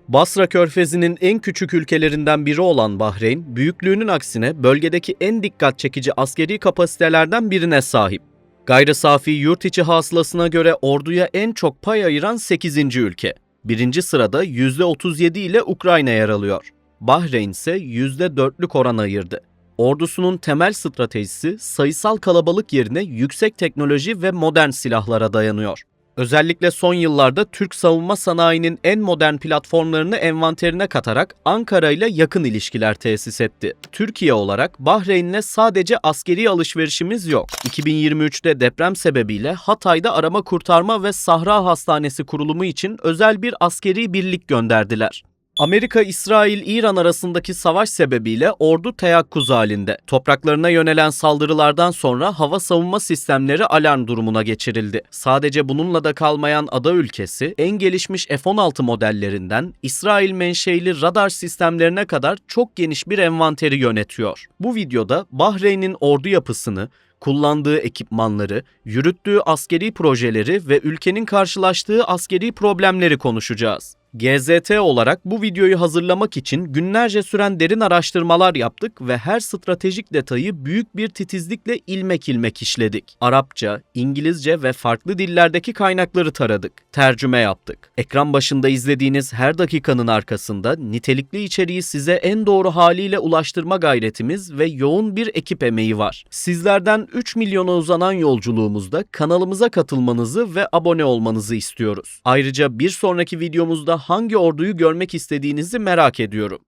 Basra Körfezi'nin en küçük ülkelerinden biri olan Bahreyn, büyüklüğünün aksine bölgedeki en dikkat çekici askeri kapasitelerden birine sahip. Gayri safi yurt içi hasılasına göre orduya en çok pay ayıran 8. ülke. Birinci sırada %37 ile Ukrayna yer alıyor. Bahreyn ise %4'lük oran ayırdı. Ordusunun temel stratejisi sayısal kalabalık yerine yüksek teknoloji ve modern silahlara dayanıyor. Özellikle son yıllarda Türk savunma sanayinin en modern platformlarını envanterine katarak Ankara ile yakın ilişkiler tesis etti. Türkiye olarak Bahreyn'le sadece askeri alışverişimiz yok. 2023'te deprem sebebiyle Hatay'da arama kurtarma ve Sahra Hastanesi kurulumu için özel bir askeri birlik gönderdiler. Amerika, İsrail, İran arasındaki savaş sebebiyle ordu teyakkuz halinde. Topraklarına yönelen saldırılardan sonra hava savunma sistemleri alarm durumuna geçirildi. Sadece bununla da kalmayan ada ülkesi, en gelişmiş F-16 modellerinden İsrail menşeili radar sistemlerine kadar çok geniş bir envanteri yönetiyor. Bu videoda Bahreyn'in ordu yapısını, kullandığı ekipmanları, yürüttüğü askeri projeleri ve ülkenin karşılaştığı askeri problemleri konuşacağız. GZT olarak bu videoyu hazırlamak için günlerce süren derin araştırmalar yaptık ve her stratejik detayı büyük bir titizlikle ilmek ilmek işledik. Arapça, İngilizce ve farklı dillerdeki kaynakları taradık, tercüme yaptık. Ekran başında izlediğiniz her dakikanın arkasında nitelikli içeriği size en doğru haliyle ulaştırma gayretimiz ve yoğun bir ekip emeği var. Sizlerden 3 milyona uzanan yolculuğumuzda kanalımıza katılmanızı ve abone olmanızı istiyoruz. Ayrıca bir sonraki videomuzda hangi orduyu görmek istediğinizi merak ediyorum.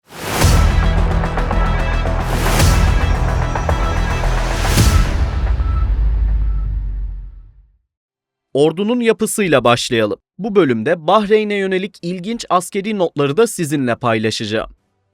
Ordunun yapısıyla başlayalım. Bu bölümde Bahreyn'e yönelik ilginç askeri notları da sizinle paylaşacağım.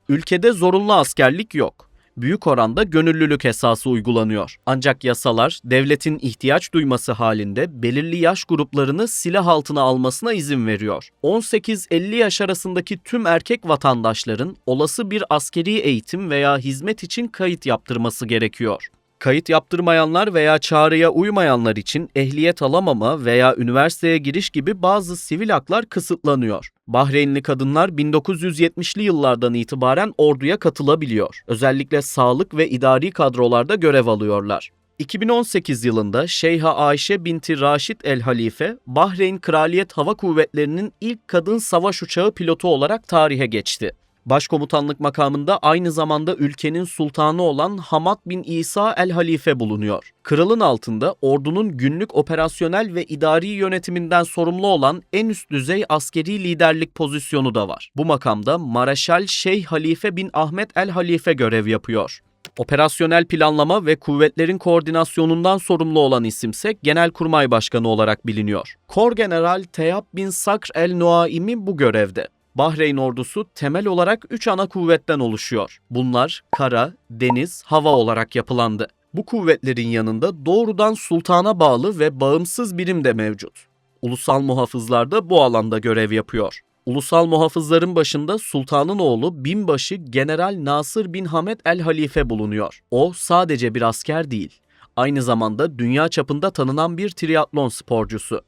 Ülkede zorunlu askerlik yok. Büyük oranda gönüllülük esası uygulanıyor. Ancak yasalar devletin ihtiyaç duyması halinde belirli yaş gruplarını silah altına almasına izin veriyor. 18-50 yaş arasındaki tüm erkek vatandaşların olası bir askeri eğitim veya hizmet için kayıt yaptırması gerekiyor. Kayıt yaptırmayanlar veya çağrıya uymayanlar için ehliyet alamama veya üniversiteye giriş gibi bazı sivil haklar kısıtlanıyor. Bahreynli kadınlar 1970'li yıllardan itibaren orduya katılabiliyor. Özellikle sağlık ve idari kadrolarda görev alıyorlar. 2018 yılında Şeyha Ayşe binti Raşid El Halife, Bahreyn Kraliyet Hava Kuvvetleri'nin ilk kadın savaş uçağı pilotu olarak tarihe geçti. Başkomutanlık makamında aynı zamanda ülkenin sultanı olan Hamad bin İsa El Halife bulunuyor. Kralın altında ordunun günlük operasyonel ve idari yönetiminden sorumlu olan en üst düzey askeri liderlik pozisyonu da var. Bu makamda Mareşal Şeyh Halife bin Ahmet El Halife görev yapıyor. Operasyonel planlama ve kuvvetlerin koordinasyonundan sorumlu olan isimse Genelkurmay Başkanı olarak biliniyor. Korgeneral Teyab bin Sakr El Nuaimi bu görevde. Bahreyn ordusu temel olarak 3 ana kuvvetten oluşuyor. Bunlar kara, deniz, hava olarak yapılandı. Bu kuvvetlerin yanında doğrudan sultana bağlı ve bağımsız birim de mevcut. Ulusal muhafızlar da bu alanda görev yapıyor. Ulusal muhafızların başında sultanın oğlu binbaşı General Nasır bin Hamed El Halife bulunuyor. O sadece bir asker değil, aynı zamanda dünya çapında tanınan bir triatlon sporcusu.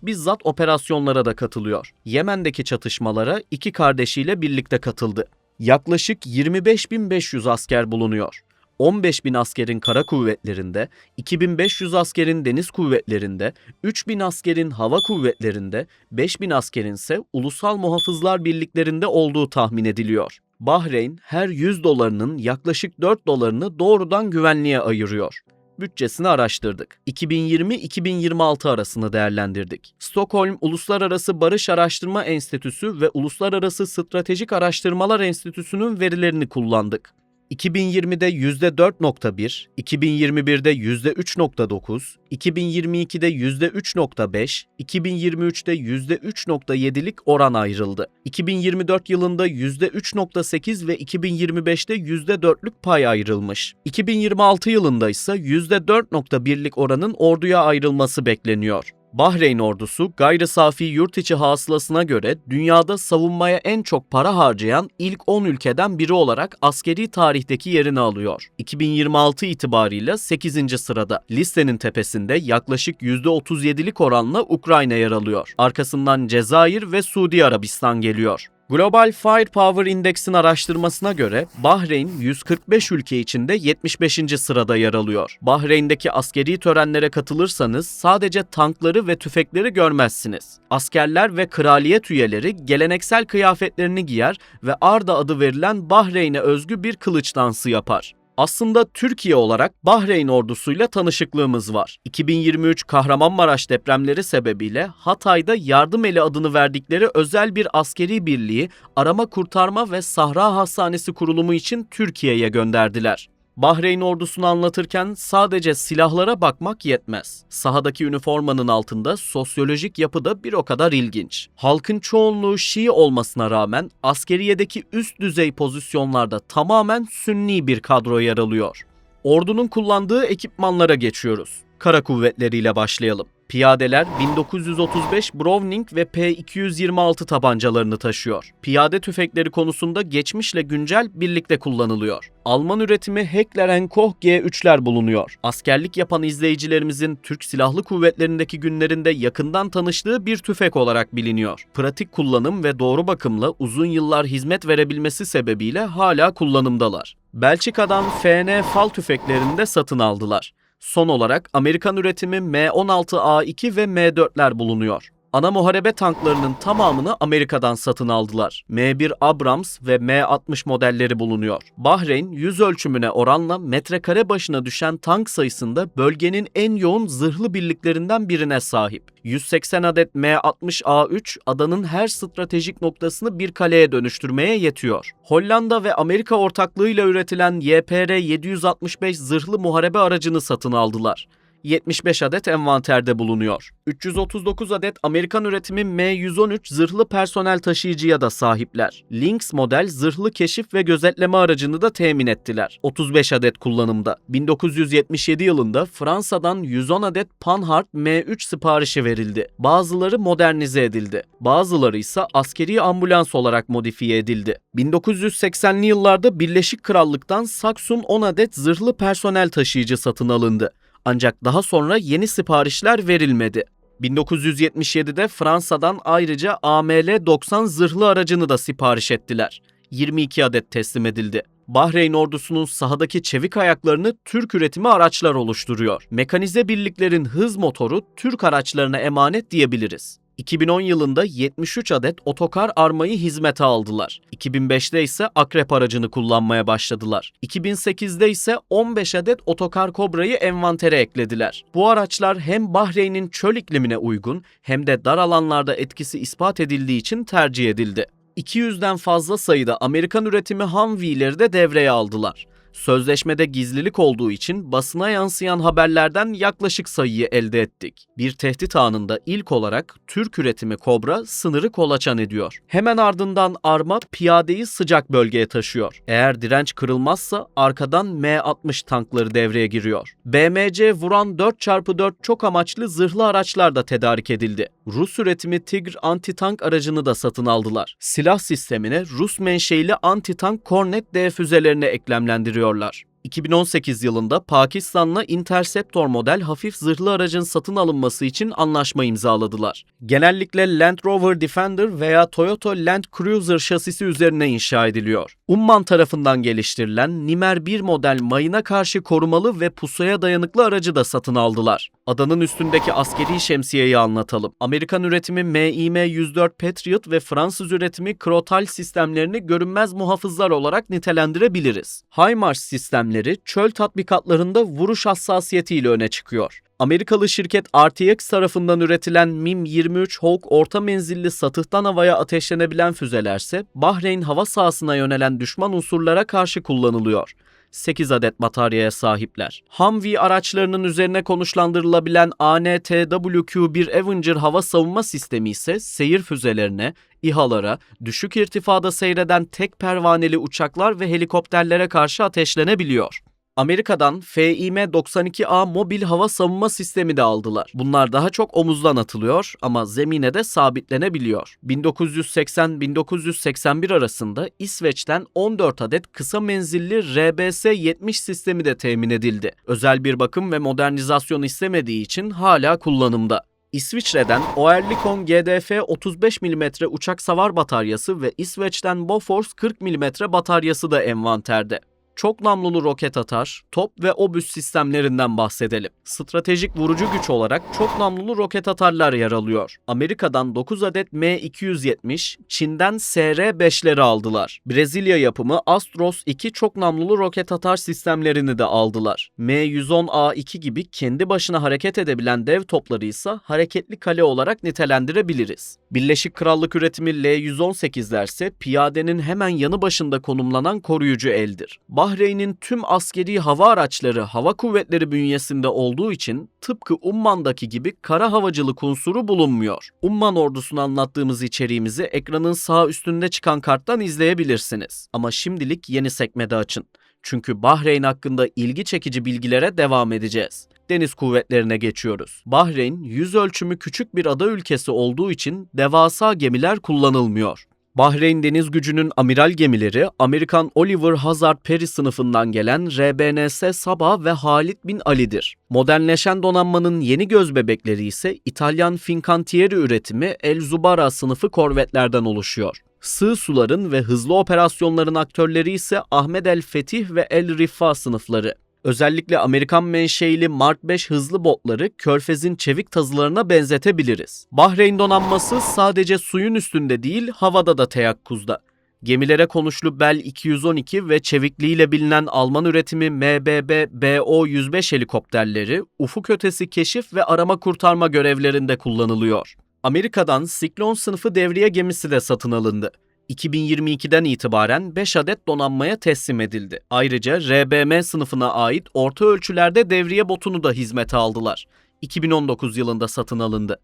Bizzat operasyonlara da katılıyor. Yemen'deki çatışmalara 2 kardeşiyle birlikte katıldı. Yaklaşık 25.500 asker bulunuyor. 15.000 askerin kara kuvvetlerinde, 2.500 askerin deniz kuvvetlerinde, 3.000 askerin hava kuvvetlerinde, 5.000 askerin ise ulusal muhafızlar birliklerinde olduğu tahmin ediliyor. Bahreyn her 100 dolarının yaklaşık 4 dolarını doğrudan güvenliğe ayırıyor. Bütçesini araştırdık. 2020-2026 arasını değerlendirdik. Stockholm Uluslararası Barış Araştırma Enstitüsü ve Uluslararası Stratejik Araştırmalar Enstitüsü'nün verilerini kullandık. 2020'de %4.1, 2021'de %3.9, 2022'de %3.5, 2023'te %3.7'lik oran ayrıldı. 2024 yılında %3.8 ve 2025'te %4'lük pay ayrılmış. 2026 yılında ise %4.1'lik oranın orduya ayrılması bekleniyor. Bahreyn ordusu gayri safi yurt içi hasılasına göre dünyada savunmaya en çok para harcayan ilk 10 ülkeden biri olarak askeri tarihteki yerini alıyor. 2026 itibarıyla 8. sırada. Listenin tepesinde yaklaşık %37'lik oranla Ukrayna yer alıyor. Arkasından Cezayir ve Suudi Arabistan geliyor. Global Firepower Index'in araştırmasına göre Bahreyn 145 ülke içinde 75. sırada yer alıyor. Bahreyn'deki askeri törenlere katılırsanız sadece tankları ve tüfekleri görmezsiniz. Askerler ve kraliyet üyeleri geleneksel kıyafetlerini giyer ve Arda adı verilen Bahreyn'e özgü bir kılıç dansı yapar. Aslında Türkiye olarak Bahreyn ordusuyla tanışıklığımız var. 2023 Kahramanmaraş depremleri sebebiyle Hatay'da Yardım Eli adını verdikleri özel bir askeri birliği arama kurtarma ve Sahra Hastanesi kurulumu için Türkiye'ye gönderdiler. Bahreyn ordusunu anlatırken sadece silahlara bakmak yetmez. Sahadaki üniformanın altında sosyolojik yapı da bir o kadar ilginç. Halkın çoğunluğu Şii olmasına rağmen askeriyedeki üst düzey pozisyonlarda tamamen Sünni bir kadro yer alıyor. Ordunun kullandığı ekipmanlara geçiyoruz. Kara kuvvetleriyle başlayalım. Piyadeler 1935 Browning ve P226 tabancalarını taşıyor. Piyade tüfekleri konusunda geçmişle güncel birlikte kullanılıyor. Alman üretimi Heckler & Koch G3'ler bulunuyor. Askerlik yapan izleyicilerimizin Türk Silahlı Kuvvetleri'ndeki günlerinde yakından tanıştığı bir tüfek olarak biliniyor. Pratik kullanım ve doğru bakımla uzun yıllar hizmet verebilmesi sebebiyle hala kullanımdalar. Belçika'dan FN fal tüfeklerini de satın aldılar. Son olarak Amerikan üretimi M16A2 ve M4'ler bulunuyor. Ana muharebe tanklarının tamamını Amerika'dan satın aldılar. M1 Abrams ve M60 modelleri bulunuyor. Bahreyn, yüz ölçümüne oranla metrekare başına düşen tank sayısında bölgenin en yoğun zırhlı birliklerinden birine sahip. 180 adet M60A3 adanın her stratejik noktasını bir kaleye dönüştürmeye yetiyor. Hollanda ve Amerika ortaklığıyla üretilen YPR-765 zırhlı muharebe aracını satın aldılar. 75 adet envanterde bulunuyor. 339 adet Amerikan üretimi M113 zırhlı personel taşıyıcıya da sahipler. Lynx model zırhlı keşif ve gözetleme aracını da temin ettiler. 35 adet kullanımda. 1977 yılında Fransa'dan 110 adet Panhard M3 siparişi verildi. Bazıları modernize edildi. Bazıları ise askeri ambulans olarak modifiye edildi. 1980'li yıllarda Birleşik Krallık'tan Saksun 10 adet zırhlı personel taşıyıcı satın alındı. Ancak daha sonra yeni siparişler verilmedi. 1977'de Fransa'dan ayrıca AML-90 zırhlı aracını da sipariş ettiler. 22 adet teslim edildi. Bahreyn ordusunun sahadaki çevik ayaklarını Türk üretimi araçlar oluşturuyor. Mekanize birliklerin hız motoru Türk araçlarına emanet diyebiliriz. 2010 yılında 73 adet otokar armayı hizmete aldılar. 2005'te ise Akrep aracını kullanmaya başladılar. 2008'de ise 15 adet otokar Kobra'yı envantere eklediler. Bu araçlar hem Bahreyn'in çöl iklimine uygun hem de dar alanlarda etkisi ispat edildiği için tercih edildi. 200'den fazla sayıda Amerikan üretimi Humvee'leri de devreye aldılar. Sözleşmede gizlilik olduğu için basına yansıyan haberlerden yaklaşık sayıyı elde ettik. Bir tehdit anında ilk olarak Türk üretimi Kobra sınırı kolaçan ediyor. Hemen ardından arma piyadeyi sıcak bölgeye taşıyor. Eğer direnç kırılmazsa arkadan M60 tankları devreye giriyor. BMC Vuran 4x4 çok amaçlı zırhlı araçlar da tedarik edildi. Rus üretimi Tigr anti-tank aracını da satın aldılar. Silah sistemine Rus menşeili anti-tank Kornet D füzelerini eklemlendiriyorlar. 2018 yılında Pakistan'la Interceptor model hafif zırhlı aracın satın alınması için anlaşma imzaladılar. Genellikle Land Rover Defender veya Toyota Land Cruiser şasisi üzerine inşa ediliyor. Umman tarafından geliştirilen Nimer 1 model mayına karşı korumalı ve pusuya dayanıklı aracı da satın aldılar. Adanın üstündeki askeri şemsiyeyi anlatalım. Amerikan üretimi MIM-104 Patriot ve Fransız üretimi Crotal sistemlerini görünmez muhafızlar olarak nitelendirebiliriz. HIMARS sistemleri çöl tatbikatlarında vuruş hassasiyetiyle öne çıkıyor. Amerikalı şirket RTX tarafından üretilen MIM-23 Hawk orta menzilli satıhtan havaya ateşlenebilen füzelerse Bahreyn hava sahasına yönelen düşman unsurlara karşı kullanılıyor. 8 adet bataryaya sahipler. Humvee araçlarının üzerine konuşlandırılabilen AN/TWQ-1 Avenger hava savunma sistemi ise seyir füzelerine, İHA'lara, düşük irtifada seyreden tek pervaneli uçaklar ve helikopterlere karşı ateşlenebiliyor. Amerika'dan FİM-92A mobil hava savunma sistemi de aldılar. Bunlar daha çok omuzdan atılıyor ama zemine de sabitlenebiliyor. 1980-1981 arasında İsveç'ten 14 adet kısa menzilli RBS-70 sistemi de temin edildi. Özel bir bakım ve modernizasyon istemediği için hala kullanımda. İsviçre'den Oerlikon GDF 35 mm uçak savar bataryası ve İsveç'ten Bofors 40 mm bataryası da envanterde. Çok namlulu roket atar, top ve obüs sistemlerinden bahsedelim. Stratejik vurucu güç olarak çok namlulu roket atarlar yer alıyor. Amerika'dan 9 adet M270, Çin'den SR-5'leri aldılar. Brezilya yapımı Astros 2 çok namlulu roket atar sistemlerini de aldılar. M110A2 gibi kendi başına hareket edebilen dev topları ise hareketli kale olarak nitelendirebiliriz. Birleşik Krallık üretimi L118'ler ise piyadenin hemen yanı başında konumlanan koruyucu eldir. Bahreyn'in tüm askeri hava araçları hava kuvvetleri bünyesinde olduğu için tıpkı Umman'daki gibi kara havacılık unsuru bulunmuyor. Umman ordusunu anlattığımız içeriğimizi ekranın sağ üstünde çıkan karttan izleyebilirsiniz. Ama şimdilik yeni sekmede açın. Çünkü Bahreyn hakkında ilgi çekici bilgilere devam edeceğiz. Deniz kuvvetlerine geçiyoruz. Bahreyn, yüz ölçümü küçük bir ada ülkesi olduğu için devasa gemiler kullanılmıyor. Bahreyn Deniz Gücü'nün amiral gemileri Amerikan Oliver Hazard Perry sınıfından gelen RBNS Sabah ve Halid bin Ali'dir. Modernleşen donanmanın yeni gözbebekleri ise İtalyan Fincantieri üretimi El Zubara sınıfı korvetlerden oluşuyor. Sığ suların ve hızlı operasyonların aktörleri ise Ahmed El Fetih ve El Riffa sınıfları. Özellikle Amerikan menşeili Mark 5 hızlı botları Körfez'in çevik tazılarına benzetebiliriz. Bahreyn donanması sadece suyun üstünde değil, havada da teyakkuzda. Gemilere konuşlu Bell 212 ve çevikliğiyle bilinen Alman üretimi MBB BO-105 helikopterleri ufuk ötesi keşif ve arama kurtarma görevlerinde kullanılıyor. Amerika'dan Siklon sınıfı devriye gemisi de satın alındı. 2022'den itibaren 5 adet donanmaya teslim edildi. Ayrıca RBM sınıfına ait orta ölçülerde devriye botunu da hizmete aldılar. 2019 yılında satın alındı.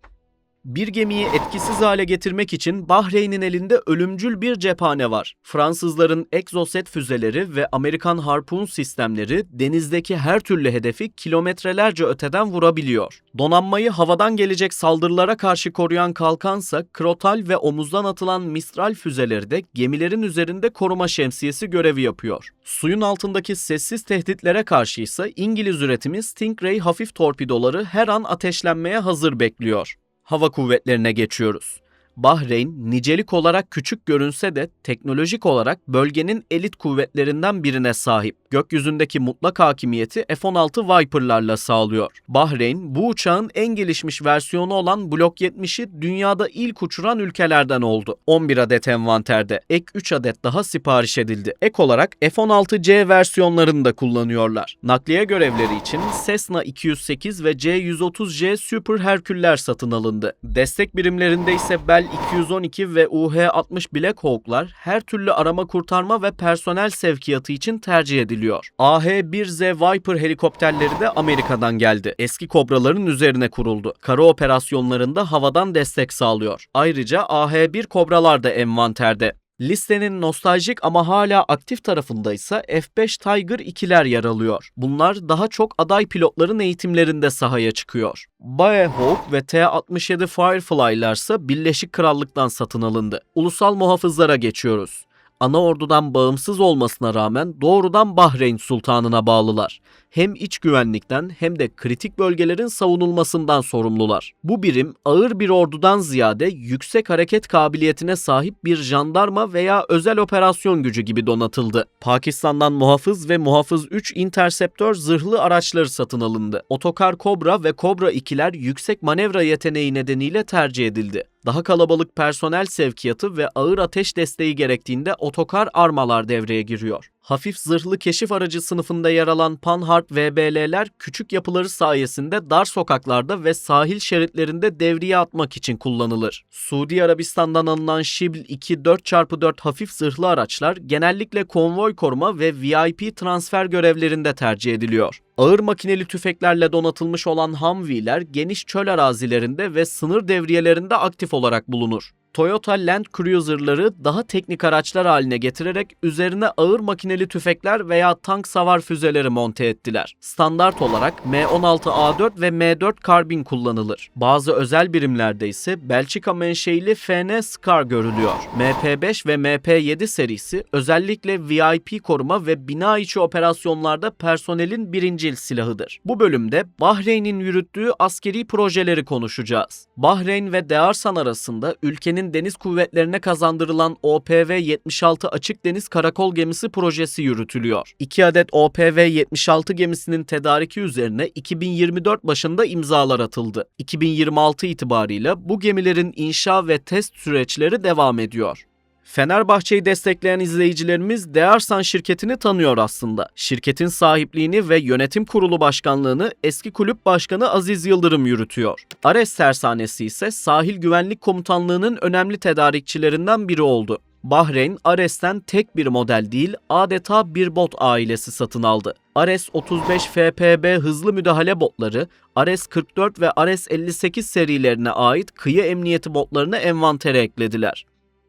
Bir gemiyi etkisiz hale getirmek için Bahreyn'in elinde ölümcül bir cephane var. Fransızların Exocet füzeleri ve Amerikan Harpoon sistemleri denizdeki her türlü hedefi kilometrelerce öteden vurabiliyor. Donanmayı havadan gelecek saldırılara karşı koruyan kalkansa Krotal ve omuzdan atılan Mistral füzeleri de gemilerin üzerinde koruma şemsiyesi görevi yapıyor. Suyun altındaki sessiz tehditlere karşı ise İngiliz üretimi Stingray hafif torpidoları her an ateşlenmeye hazır bekliyor. Hava kuvvetlerine geçiyoruz. Bahreyn, nicelik olarak küçük görünse de teknolojik olarak bölgenin elit kuvvetlerinden birine sahip. Gökyüzündeki mutlak hakimiyeti F-16 Viper'larla sağlıyor. Bahreyn, bu uçağın en gelişmiş versiyonu olan Block 70'i dünyada ilk uçuran ülkelerden oldu. 11 adet envanterde, ek 3 adet daha sipariş edildi. Ek olarak F-16C versiyonlarını da kullanıyorlar. Nakliye görevleri için Cessna 208 ve C-130J Super Herküller satın alındı. Destek birimlerinde ise Bell 212 ve UH-60 Black Hawk'lar her türlü arama kurtarma ve personel sevkiyatı için tercih ediliyor. AH-1Z Viper helikopterleri de Amerika'dan geldi. Eski Kobra'ların üzerine kuruldu. Kara operasyonlarında havadan destek sağlıyor. Ayrıca AH-1 Kobra'lar da envanterde. Listenin nostaljik ama hala aktif tarafında ise F-5 Tiger 2'ler yer alıyor. Bunlar daha çok aday pilotların eğitimlerinde sahaya çıkıyor. Bae Hawk ve T-67 Firefly'lar ise Birleşik Krallık'tan satın alındı. Ulusal muhafızlara geçiyoruz. Ana ordudan bağımsız olmasına rağmen doğrudan Bahreyn Sultanı'na bağlılar. Hem iç güvenlikten hem de kritik bölgelerin savunulmasından sorumlular. Bu birim ağır bir ordudan ziyade yüksek hareket kabiliyetine sahip bir jandarma veya özel operasyon gücü gibi donatıldı. Pakistan'dan Muhafız ve Muhafız 3 Interceptor zırhlı araçları satın alındı. Otokar Kobra ve Kobra 2'ler yüksek manevra yeteneği nedeniyle tercih edildi. Daha kalabalık personel sevkiyatı ve ağır ateş desteği gerektiğinde otokar armalar devreye giriyor. Hafif zırhlı keşif aracı sınıfında yer alan Panhard VBL'ler küçük yapıları sayesinde dar sokaklarda ve sahil şeritlerinde devriye atmak için kullanılır. Suudi Arabistan'dan alınan Şibl 2 4x4 hafif zırhlı araçlar genellikle konvoy koruma ve VIP transfer görevlerinde tercih ediliyor. Ağır makineli tüfeklerle donatılmış olan Humvee'ler geniş çöl arazilerinde ve sınır devriyelerinde aktif olarak bulunur. Toyota Land Cruiser'ları daha teknik araçlar haline getirerek üzerine ağır makineli tüfekler veya tank savar füzeleri monte ettiler. Standart olarak M16A4 ve M4 karbin kullanılır. Bazı özel birimlerde ise Belçika menşeili FN Scar görülüyor. MP5 ve MP7 serisi özellikle VIP koruma ve bina içi operasyonlarda personelin birincil silahıdır. Bu bölümde Bahreyn'in yürüttüğü askeri projeleri konuşacağız. Bahreyn ve Dearsan arasında ülkenin deniz kuvvetlerine kazandırılan OPV-76 açık deniz karakol gemisi projesi yürütülüyor. 2 adet OPV-76 gemisinin tedariki üzerine 2024 başında imzalar atıldı. 2026 itibarıyla bu gemilerin inşa ve test süreçleri devam ediyor. Fenerbahçe'yi destekleyen izleyicilerimiz Dearsan şirketini tanıyor aslında. Şirketin sahipliğini ve yönetim kurulu başkanlığını eski kulüp başkanı Aziz Yıldırım yürütüyor. Ares Tersanesi ise sahil güvenlik komutanlığının önemli tedarikçilerinden biri oldu. Bahreyn, Ares'ten tek bir model değil, adeta bir bot ailesi satın aldı. Ares 35 FPB hızlı müdahale botları, Ares 44 ve Ares 58 serilerine ait kıyı emniyeti botlarını envantere eklediler.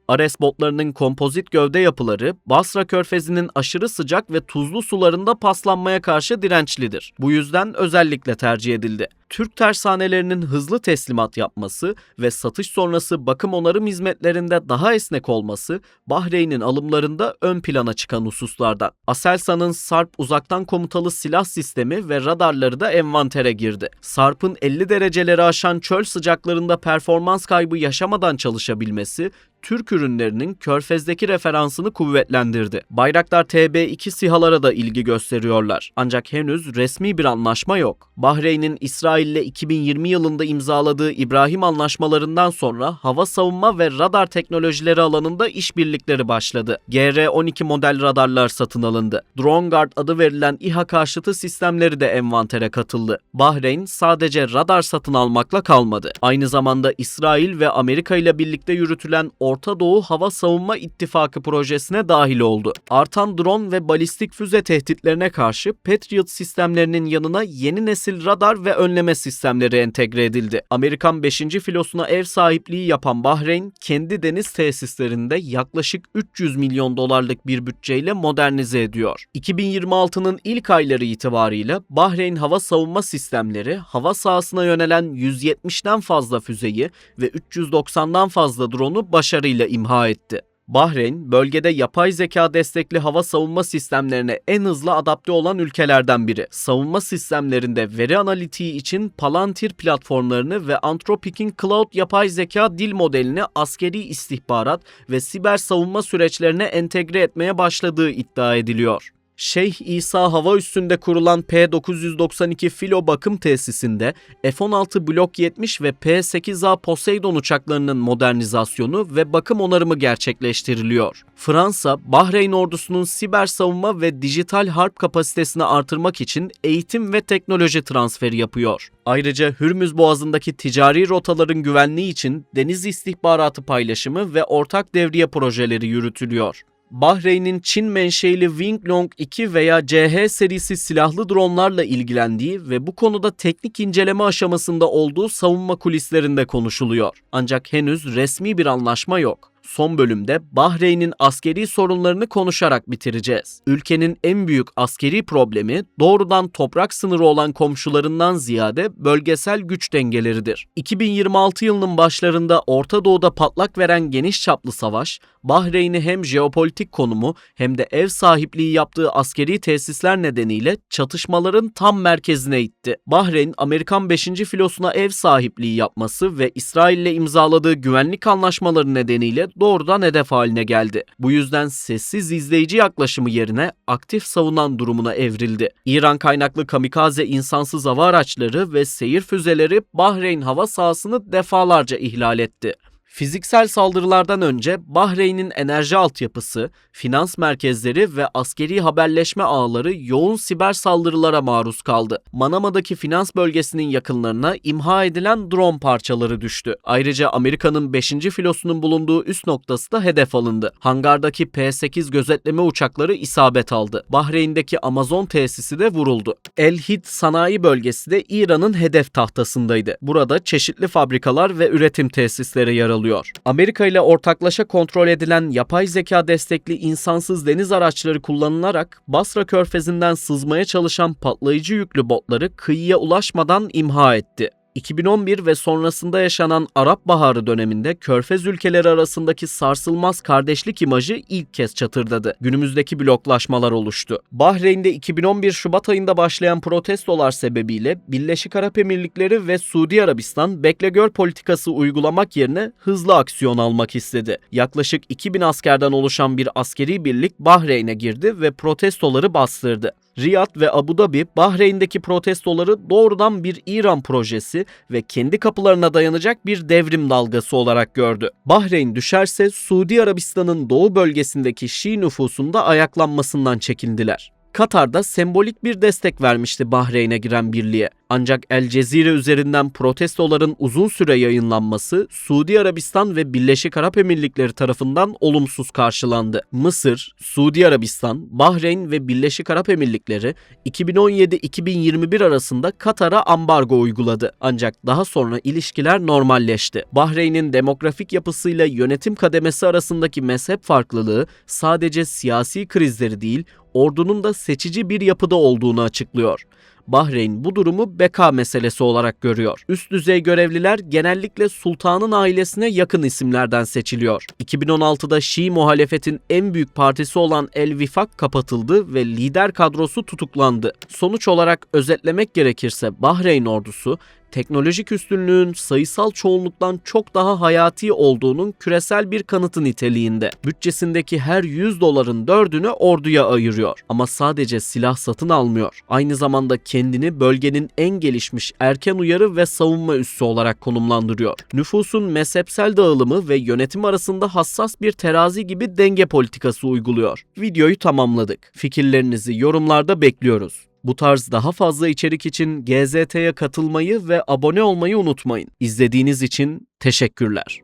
Ares botlarının kompozit gövde yapıları, Basra Körfezi'nin aşırı sıcak ve tuzlu sularında paslanmaya karşı dirençlidir. Bu yüzden özellikle tercih edildi. Türk tersanelerinin hızlı teslimat yapması ve satış sonrası bakım onarım hizmetlerinde daha esnek olması Bahreyn'in alımlarında ön plana çıkan hususlardan. Aselsan'ın Sarp uzaktan komutalı silah sistemi ve radarları da envantere girdi. Sarp'ın 50 dereceleri aşan çöl sıcaklarında performans kaybı yaşamadan çalışabilmesi Türk ürünlerinin Körfez'deki referansını kuvvetlendirdi. Bayraktar TB2 SİHA'lara da ilgi gösteriyorlar. Ancak henüz resmi bir anlaşma yok. Bahreyn'in İsrail'le 2020 yılında imzaladığı İbrahim anlaşmalarından sonra hava savunma ve radar teknolojileri alanında işbirlikleri başladı. GR-12 model radarlar satın alındı. Drone Guard adı verilen İHA karşıtı sistemleri de envantere katıldı. Bahreyn sadece radar satın almakla kalmadı. Aynı zamanda İsrail ve Amerika ile birlikte yürütülen Orta Doğu Hava Savunma İttifakı projesine dahil oldu. Artan drone ve balistik füze tehditlerine karşı Patriot sistemlerinin yanına yeni nesil radar ve önleme sistemleri entegre edildi. Amerikan 5. filosuna ev sahipliği yapan Bahreyn, kendi deniz tesislerinde yaklaşık 300 milyon dolarlık bir bütçeyle modernize ediyor. 2026'nın ilk ayları itibarıyla Bahreyn Hava Savunma Sistemleri, hava sahasına yönelen 170'den fazla füzeyi ve 390'dan fazla drone'u başarıyla imha etti. Bahreyn, bölgede yapay zeka destekli hava savunma sistemlerine en hızlı adapte olan ülkelerden biri. Savunma sistemlerinde veri analitiği için Palantir platformlarını ve Anthropic'in Cloud yapay zeka dil modelini askeri istihbarat ve siber savunma süreçlerine entegre etmeye başladığı iddia ediliyor. Şeyh İsa hava üssünde kurulan P-992 filo bakım tesisinde F-16 Block 70 ve P-8A Poseidon uçaklarının modernizasyonu ve bakım onarımı gerçekleştiriliyor. Fransa, Bahreyn ordusunun siber savunma ve dijital harp kapasitesini artırmak için eğitim ve teknoloji transferi yapıyor. Ayrıca Hürmüz Boğazı'ndaki ticari rotaların güvenliği için deniz istihbaratı paylaşımı ve ortak devriye projeleri yürütülüyor. Bahreyn'in Çin menşeili Winglong 2 veya CH serisi silahlı dronlarla ilgilendiği ve bu konuda teknik inceleme aşamasında olduğu savunma kulislerinde konuşuluyor. Ancak henüz resmi bir anlaşma yok. Son bölümde Bahreyn'in askeri sorunlarını konuşarak bitireceğiz. Ülkenin en büyük askeri problemi doğrudan toprak sınırı olan komşularından ziyade bölgesel güç dengeleridir. 2026 yılının başlarında Orta Doğu'da patlak veren geniş çaplı savaş, Bahreyn'i hem jeopolitik konumu hem de ev sahipliği yaptığı askeri tesisler nedeniyle çatışmaların tam merkezine itti. Bahreyn, Amerikan 5. filosuna ev sahipliği yapması ve İsrail'le imzaladığı güvenlik anlaşmaları nedeniyle doğrudan hedef haline geldi. Bu yüzden sessiz izleyici yaklaşımı yerine aktif savunan durumuna evrildi. İran kaynaklı kamikaze insansız hava araçları ve seyir füzeleri Bahreyn hava sahasını defalarca ihlal etti. Fiziksel saldırılardan önce Bahreyn'in enerji altyapısı, finans merkezleri ve askeri haberleşme ağları yoğun siber saldırılara maruz kaldı. Manama'daki finans bölgesinin yakınlarına imha edilen drone parçaları düştü. Ayrıca Amerika'nın 5. filosunun bulunduğu üst noktası da hedef alındı. Hangardaki P-8 gözetleme uçakları isabet aldı. Bahreyn'deki Amazon tesisi de vuruldu. El Hid sanayi bölgesi de İran'ın hedef tahtasındaydı. Burada çeşitli fabrikalar ve üretim tesisleri yer alıyor. tartışılıyor. Amerika ile ortaklaşa kontrol edilen yapay zeka destekli insansız deniz araçları kullanılarak Basra Körfezi'nden sızmaya çalışan patlayıcı yüklü botları kıyıya ulaşmadan imha etti. 2011 ve sonrasında yaşanan Arap Baharı döneminde Körfez ülkeleri arasındaki sarsılmaz kardeşlik imajı ilk kez çatırdadı. Günümüzdeki bloklaşmalar oluştu. Bahreyn'de 2011 Şubat ayında başlayan protestolar sebebiyle Birleşik Arap Emirlikleri ve Suudi Arabistan bekle gör politikası uygulamak yerine hızlı aksiyon almak istedi. Yaklaşık 2000 askerden oluşan bir askeri birlik Bahreyn'e girdi ve protestoları bastırdı. Riyad ve Abu Dhabi, Bahreyn'deki protestoları doğrudan bir İran projesi ve kendi kapılarına dayanacak bir devrim dalgası olarak gördü. Bahreyn düşerse Suudi Arabistan'ın doğu bölgesindeki Şii nüfusun da ayaklanmasından çekindiler. Katar da sembolik bir destek vermişti Bahreyn'e giren birliğe. Ancak El Cezire üzerinden protestoların uzun süre yayınlanması Suudi Arabistan ve Birleşik Arap Emirlikleri tarafından olumsuz karşılandı. Mısır, Suudi Arabistan, Bahreyn ve Birleşik Arap Emirlikleri 2017-2021 arasında Katar'a ambargo uyguladı. Ancak daha sonra ilişkiler normalleşti. Bahreyn'in demografik yapısıyla yönetim kademesi arasındaki mezhep farklılığı sadece siyasi krizleri değil, ordunun da seçici bir yapıda olduğunu açıklıyor. Bahreyn bu durumu beka meselesi olarak görüyor. Üst düzey görevliler genellikle sultanın ailesine yakın isimlerden seçiliyor. 2016'da Şii muhalefetin en büyük partisi olan El Vifak kapatıldı ve lider kadrosu tutuklandı. Sonuç olarak özetlemek gerekirse Bahreyn ordusu, teknolojik üstünlüğün sayısal çoğunluktan çok daha hayati olduğunun küresel bir kanıtı niteliğinde. Bütçesindeki her 100 doların 4'ünü orduya ayırıyor. Ama sadece silah satın almıyor. Aynı zamanda kendini bölgenin en gelişmiş erken uyarı ve savunma üssü olarak konumlandırıyor. Nüfusun mezhepsel dağılımı ve yönetim arasında hassas bir terazi gibi denge politikası uyguluyor. Videoyu tamamladık. Fikirlerinizi yorumlarda bekliyoruz. Bu tarz daha fazla içerik için GZT'ye katılmayı ve abone olmayı unutmayın. İzlediğiniz için teşekkürler.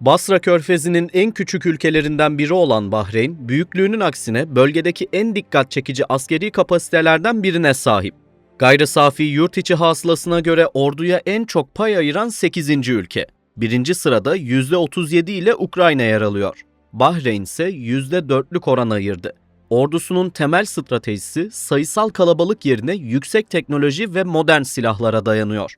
Basra Körfezi'nin en küçük ülkelerinden biri olan Bahreyn, büyüklüğünün aksine bölgedeki en dikkat çekici askeri kapasitelerden birine sahip. Gayri safi yurt içi hasılasına göre orduya en çok pay ayıran 8. ülke. Birinci sırada %37 ile Ukrayna yer alıyor. Bahreyn ise %4'lük oran ayırdı. Ordusunun temel stratejisi sayısal kalabalık yerine yüksek teknoloji ve modern silahlara dayanıyor.